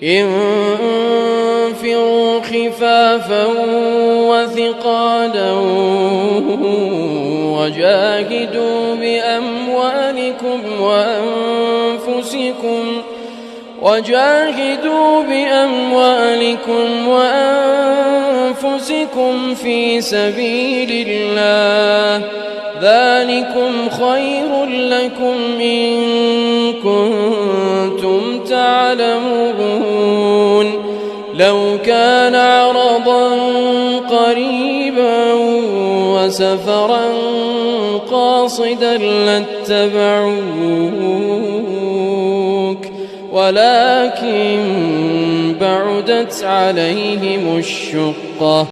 انفروا خفافا وثقالا وجاهدوا بأموالكم وأنفسكم في سبيل الله، ذلكم خير لكم إن كنتم تعلمون. لو كان عرضا قريبا وسفرا قاصدا لاتبعوك، ولكن بعدت عليهم الشقة